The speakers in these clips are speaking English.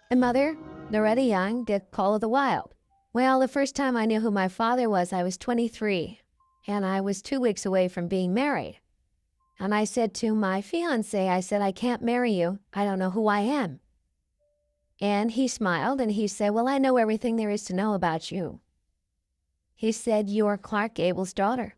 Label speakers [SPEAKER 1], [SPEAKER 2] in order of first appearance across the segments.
[SPEAKER 1] And mother, Loretta Young did Call of the Wild. Well, the first time I knew who my father was, I was 23, and I was 2 weeks away from being married. And I said to my fiance, I said, I can't marry you. I don't know who I am. And he smiled and he said, well, I know everything there is to know about you. He said, you're Clark Gable's daughter.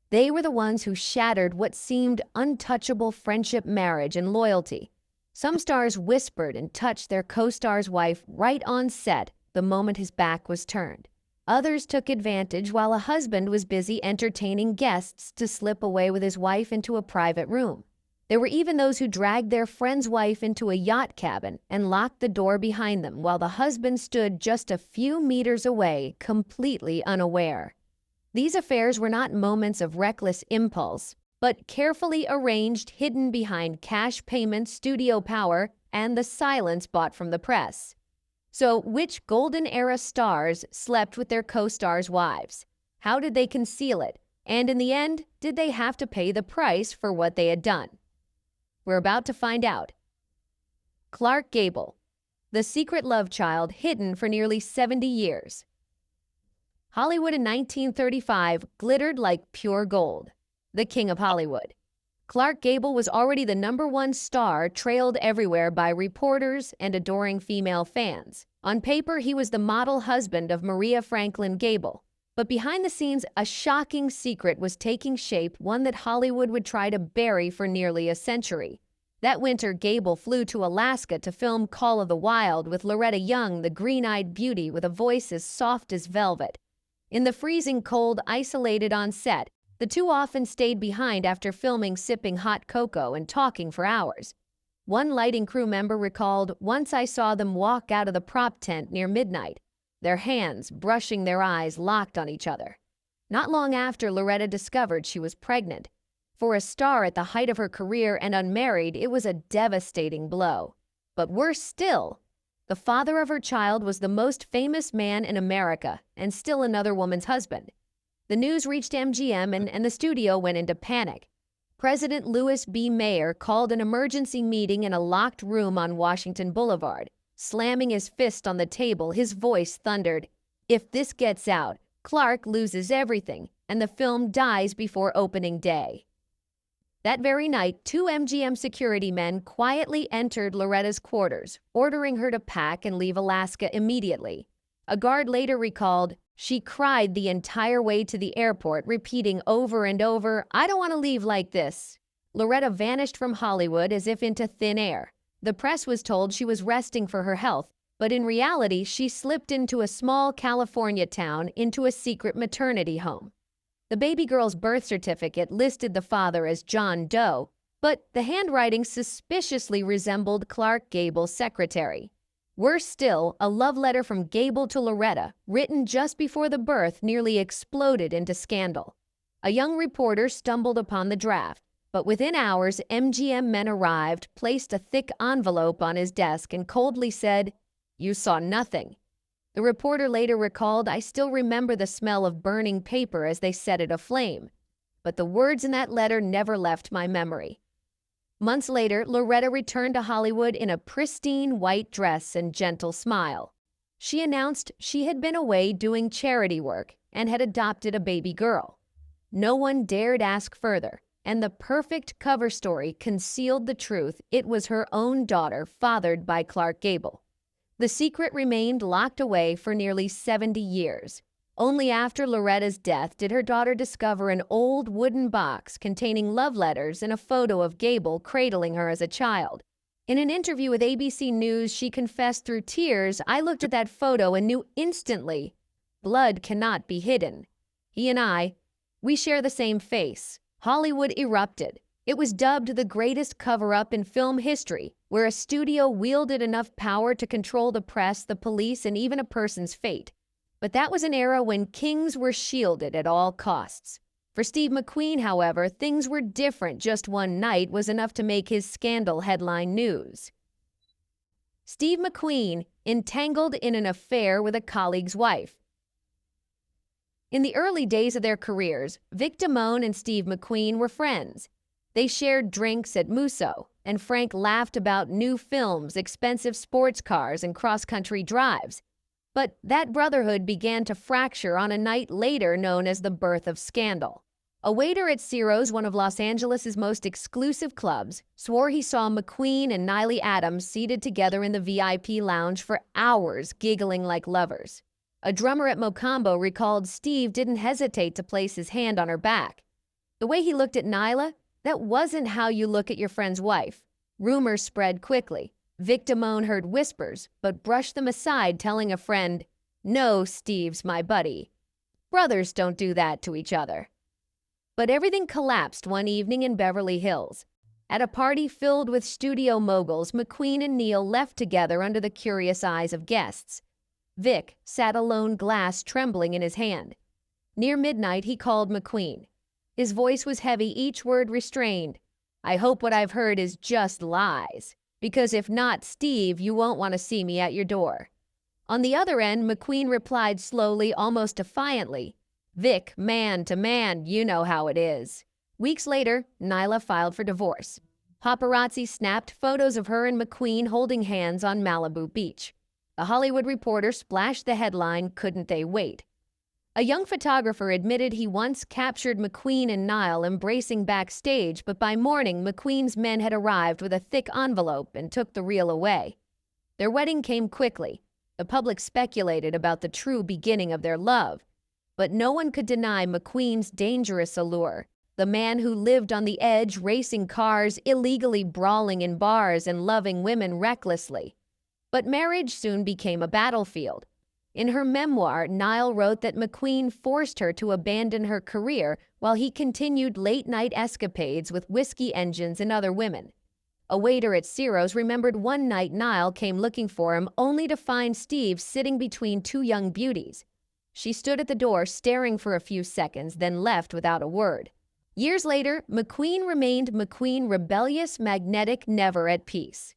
[SPEAKER 1] They were the ones who shattered what seemed untouchable friendship, marriage, and loyalty. Some stars whispered and touched their co-star's wife right on set the moment his back was turned. Others took advantage while a husband was busy entertaining guests to slip away with his wife into a private room. There were even those who dragged their friend's wife into a yacht cabin and locked the door behind them while the husband stood just a few meters away, completely unaware. These affairs were not moments of reckless impulse, but carefully arranged, hidden behind cash payments, studio power, and the silence bought from the press. So, which golden era stars slept with their co-stars' wives? How did they conceal it? And in the end, did they have to pay the price for what they had done? We're about to find out. Clark Gable, the secret love child hidden for nearly 70 years. Hollywood in 1935 glittered like pure gold. The king of Hollywood. Clark Gable was already the #1 star, trailed everywhere by reporters and adoring female fans. On paper, he was the model husband of Maria Franklin Gable. But behind the scenes, a shocking secret was taking shape, one that Hollywood would try to bury for nearly a century. That winter, Gable flew to Alaska to film Call of the Wild with Loretta Young, the green-eyed beauty with a voice as soft as velvet. In the freezing cold, isolated on set, the two often stayed behind after filming, sipping hot cocoa and talking for hours. One lighting crew member recalled, once I saw them walk out of the prop tent near midnight, their hands brushing their eyes locked on each other. Not long after, Loretta discovered she was pregnant. For a star at the height of her career and unmarried, it was a devastating blow. But worse still, the father of her child was the most famous man in America and still another woman's husband. The news reached MGM and the studio went into panic. President Louis B. Mayer called an emergency meeting in a locked room on Washington Boulevard. Slamming his fist on the table, his voice thundered, "If this gets out, Clark loses everything, and the film dies before opening day." That very night, 2 MGM security men quietly entered Loretta's quarters, ordering her to pack and leave Alaska immediately. A guard later recalled, she cried the entire way to the airport, repeating over and over, "I don't want to leave like this." Loretta vanished from Hollywood as if into thin air. The press was told she was resting for her health, but in reality, she slipped into a small California town into a secret maternity home. The baby girl's birth certificate listed the father as John Doe, but the handwriting suspiciously resembled Clark Gable's secretary. Worse still, a love letter from Gable to Loretta, written just before the birth, nearly exploded into scandal. A young reporter stumbled upon the draft, but within hours, MGM men arrived, placed a thick envelope on his desk, and coldly said, "You saw nothing." The reporter later recalled, "I still remember the smell of burning paper as they set it aflame. But the words in that letter never left my memory." Months later, Loretta returned to Hollywood in a pristine white dress and gentle smile. She announced she had been away doing charity work and had adopted a baby girl. No one dared ask further, and the perfect cover story concealed the truth. It was her own daughter, fathered by Clark Gable. The secret remained locked away for nearly 70 years. Only after Loretta's death did her daughter discover an old wooden box containing love letters and a photo of Gable cradling her as a child. In an interview with ABC News, she confessed through tears, "I looked at that photo and knew instantly, blood cannot be hidden. He and we share the same face." Hollywood erupted. It was dubbed the greatest cover-up in film history, where a studio wielded enough power to control the press, the police, and even a person's fate. But that was an era when kings were shielded at all costs. For Steve McQueen, however, things were different. Just one night was enough to make his scandal headline news. Steve McQueen entangled in an affair with a colleague's wife. In the early days of their careers, Vic Damone and Steve McQueen were friends. They shared drinks at Musso, and Frank laughed about new films, expensive sports cars, and cross-country drives. But that brotherhood began to fracture on a night later known as the birth of scandal. A waiter at Ciro's, one of Los Angeles' most exclusive clubs, swore he saw McQueen and Niley Adams seated together in the VIP lounge for hours, giggling like lovers. A drummer at Mocambo recalled Steve didn't hesitate to place his hand on her back. The way he looked at Nyla, that wasn't how you look at your friend's wife. Rumors spread quickly. Vic Damone heard whispers, but brushed them aside, telling a friend, "No, Steve's my buddy. Brothers don't do that to each other." But everything collapsed one evening in Beverly Hills. At a party filled with studio moguls, McQueen and Neil left together under the curious eyes of guests. Vic sat alone, glass trembling in his hand. Near midnight, he called McQueen. His voice was heavy, each word restrained. "I hope what I've heard is just lies. Because if not, Steve, you won't want to see me at your door." On the other end, McQueen replied slowly, almost defiantly, "Vic, man to man, you know how it is." Weeks later, Nyla filed for divorce. Paparazzi snapped photos of her and McQueen holding hands on Malibu Beach. A Hollywood Reporter splashed the headline, "Couldn't they wait?" A young photographer admitted he once captured McQueen and Nile embracing backstage, but by morning, McQueen's men had arrived with a thick envelope and took the reel away. Their wedding came quickly. The public speculated about the true beginning of their love. But no one could deny McQueen's dangerous allure. The man who lived on the edge, racing cars, illegally brawling in bars, and loving women recklessly. But marriage soon became a battlefield. In her memoir, Nile wrote that McQueen forced her to abandon her career while he continued late-night escapades with whiskey engines and other women. A waiter at Ciro's remembered one night Nile came looking for him only to find Steve sitting between two young beauties. She stood at the door staring for a few seconds, then left without a word. Years later, McQueen remained McQueen, rebellious, magnetic, never at peace.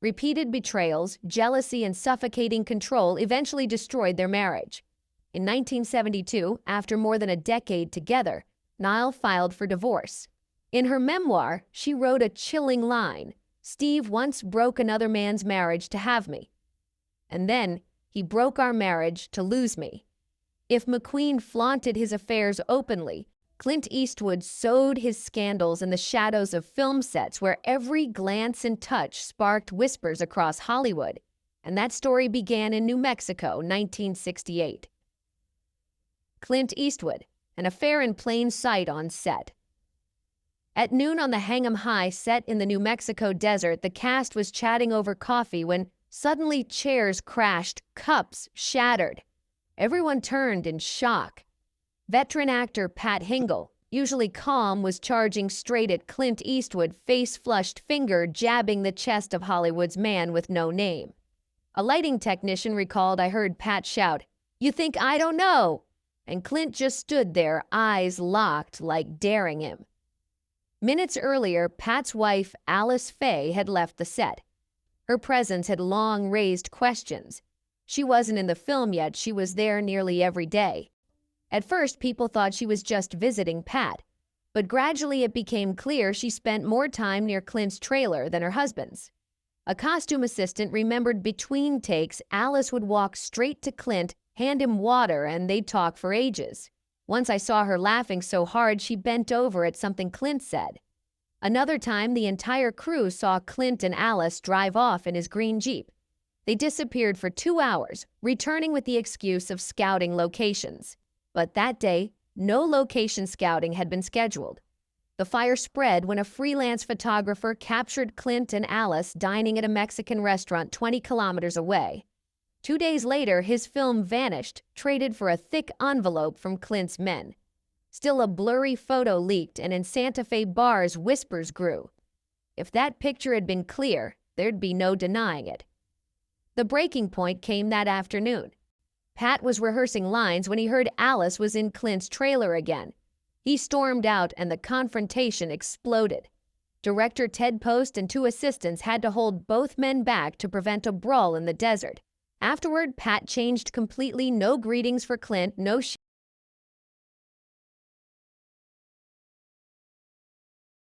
[SPEAKER 1] Repeated betrayals, jealousy, and suffocating control eventually destroyed their marriage. In 1972, after more than a decade together, Nile filed for divorce. In her memoir, she wrote a chilling line, "Steve once broke another man's marriage to have me. And then he broke our marriage to lose me." If McQueen flaunted his affairs openly, Clint Eastwood sowed his scandals in the shadows of film sets where every glance and touch sparked whispers across Hollywood. And that story began in New Mexico, 1968. Clint Eastwood, an affair in plain sight on set. At noon on the Hang 'em High set in the New Mexico desert, the cast was chatting over coffee when suddenly chairs crashed, cups shattered. Everyone turned in shock. Veteran actor Pat Hingle, usually calm, was charging straight at Clint Eastwood, face-flushed finger jabbing the chest of Hollywood's man with no name. A lighting technician recalled, "I heard Pat shout, 'You think I don't know?' And Clint just stood there, eyes locked, like daring him." Minutes earlier, Pat's wife, Alice Faye, had left the set. Her presence had long raised questions. She wasn't in the film yet, she was there nearly every day. At first, people thought she was just visiting Pat, but gradually it became clear she spent more time near Clint's trailer than her husband's. A costume assistant remembered between takes, Alice would walk straight to Clint, hand him water, and they'd talk for ages. Once I saw her laughing so hard she bent over at something Clint said. Another time, the entire crew saw Clint and Alice drive off in his green Jeep. They disappeared for 2 hours, returning with the excuse of scouting locations. But that day, no location scouting had been scheduled. The fire spread when a freelance photographer captured Clint and Alice dining at a Mexican restaurant 20 kilometers away. 2 days later, his film vanished, traded for a thick envelope from Clint's men. Still, a blurry photo leaked, and in Santa Fe bars, whispers grew. If that picture had been clear, there'd be no denying it. The breaking point came that afternoon. Pat was rehearsing lines when he heard Alice was in Clint's trailer again. He stormed out and the confrontation exploded. Director Ted Post and 2 assistants had to hold both men back to prevent a brawl in the desert. Afterward, Pat changed completely, no greetings for Clint, no